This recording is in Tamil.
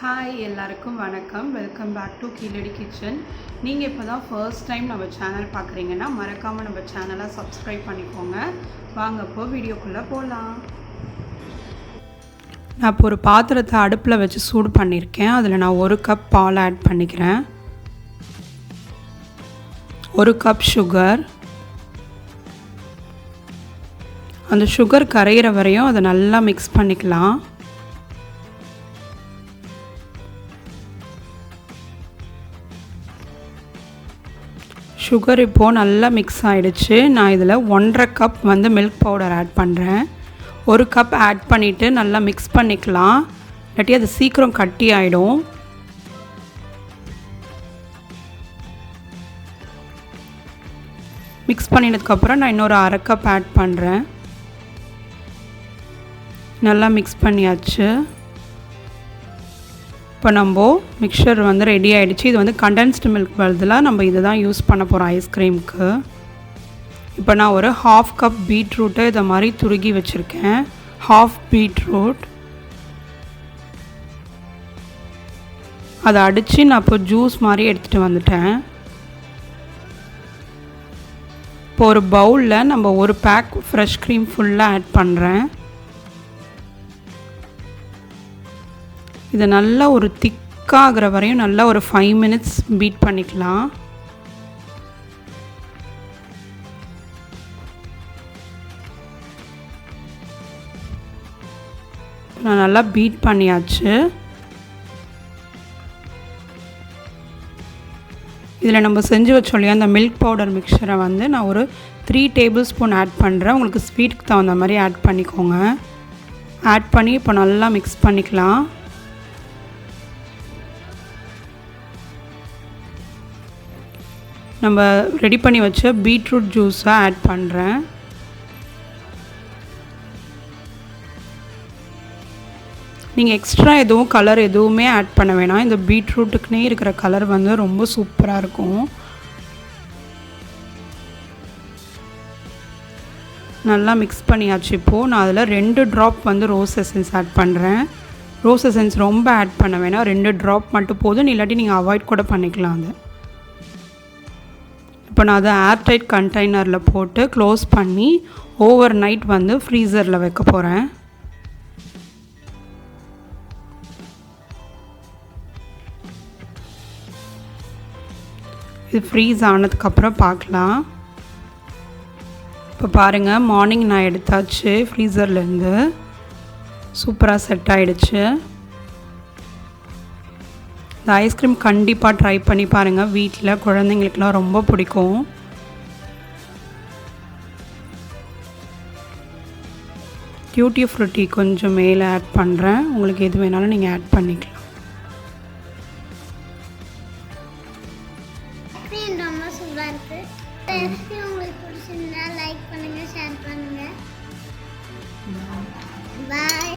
ஹாய் எல்லாருக்கும் வணக்கம். Welcome back to Keeladi kitchen. நீங்கள் இப்போ தான் ஃபர்ஸ்ட் டைம் நம்ம சேனல் பார்க்குறீங்கன்னா மறக்காமல் நம்ம சேனலை சப்ஸ்கிரைப் பண்ணிக்கோங்க. வாங்க இப்போ வீடியோக்குள்ளே போகலாம். நான் இப்போ ஒரு பாத்திரத்தை அடுப்பில் வச்சு சூடு பண்ணியிருக்கேன். அதில் நான் 1 கப் பால் ஆட் பண்ணிக்கிறேன். 1 கப் சுகர். அந்த சுகர் கரையிற வரையும் அதை நல்லா மிக்ஸ் பண்ணிக்கலாம். சுகர் இப்போது நல்லா மிக்ஸ் ஆகிடுச்சு. நான் இதில் 1.5 கப் மில்க் பவுடர் ஆட் பண்ணுறேன். 1 கப் ஆட் பண்ணிவிட்டு நல்லா மிக்ஸ் பண்ணிக்கலாம், இல்லாட்டி அது சீக்கிரம் கட்டி ஆகிடும். மிக்ஸ் பண்ணினதுக்கப்புறம் நான் இன்னொரு 1/2 கப் ஆட் பண்ணுறேன். நல்லா மிக்ஸ் பண்ணியாச்சு. இப்போ நம்ம மிக்சர் ரெடி ஆகிடுச்சு. இது கண்டென்ஸ்டு மில்க் பதிலாக நம்ம இதை தான் யூஸ் பண்ண போகிறோம் ஐஸ்கிரீமுக்கு. இப்போ நான் ஒரு 1/2 கப் பீட்ரூட்டை இதை மாதிரி துருகி வச்சுருக்கேன். 1/2 பீட்ரூட் அதை அடித்து நான் இப்போ ஜூஸ் மாதிரி எடுத்துகிட்டு வந்துட்டேன். இப்போ ஒரு பவுலில் நம்ம 1 பேக் ஃப்ரெஷ் க்ரீம் ஃபுல்லாக ஆட் பண்ணுறேன். இதை நல்லா ஒரு திக்காகிற வரையும் நல்லா ஒரு 5 மினிட்ஸ் பீட் பண்ணிக்கலாம். நான் நல்லா பீட் பண்ணியாச்சு. இதில் நம்ம செஞ்சு வச்சோம் இல்லையா அந்த மில்க் பவுடர் மிக்சரை நான் ஒரு 3 டேபிள் ஸ்பூன் ஆட் பண்ணுறேன். உங்களுக்கு ஸ்வீட்டுக்கு தகுந்த மாதிரி ஆட் பண்ணிக்கோங்க. ஆட் பண்ணி இப்போ நல்லா மிக்ஸ் பண்ணிக்கலாம். நம்ம ரெடி பண்ணி வச்ச பீட்ரூட் ஜூஸை ஆட் பண்ணுறேன். நீங்கள் எக்ஸ்ட்ரா எதுவும் கலர் எதுவுமே ஆட் பண்ண வேணாம். இந்த பீட்ரூட்டுக்குனே இருக்கிற கலர் ரொம்ப சூப்பராக இருக்கும். நல்லா மிக்ஸ் பண்ணியாச்சு. இப்போது நான் அதில் 2 ட்ராப் ரோஸ் எசன்ஸ் ஆட் பண்ணுறேன். ரோஸ் எசன்ஸ் ரொம்ப ஆட் பண்ண வேணாம், 2 ட்ராப் மட்டும் போதும். இல்லாட்டி நீங்கள் அவாய்ட் கூட பண்ணிக்கலாம் அதை. இப்போ நான் அதை ஏர்டைட் கண்டெய்னரில் போட்டு க்ளோஸ் பண்ணி ஓவர் நைட் ஃப்ரீசரில் வைக்க போகிறேன். இது ஃப்ரீஸ் ஆனதுக்கப்புறம் பார்க்கலாம். இப்போ பாருங்கள், மார்னிங் நான் எடுத்தாச்சு ஃப்ரீசர்லேருந்து. சூப்பராக செட் ஆகிடுச்சு. இந்த ஐஸ்கிரீம் கண்டிப்பாக ட்ரை பண்ணி பாருங்கள். வீட்டில் குழந்தைங்களுக்குலாம் ரொம்ப பிடிக்கும். டியூட்டி ஃப்ரூட்டி கொஞ்சம் மேலே ஆட் பண்ணுறேன். உங்களுக்கு எது வேணாலும் நீங்கள் ஆட் பண்ணிக்கலாம். ரொம்ப சூப்பராக இருக்குது. உங்களுக்கு பிடிச்சிருந்தா லைக் பண்ணுங்கள், ஷேர் பண்ணுங்கள். பாய்.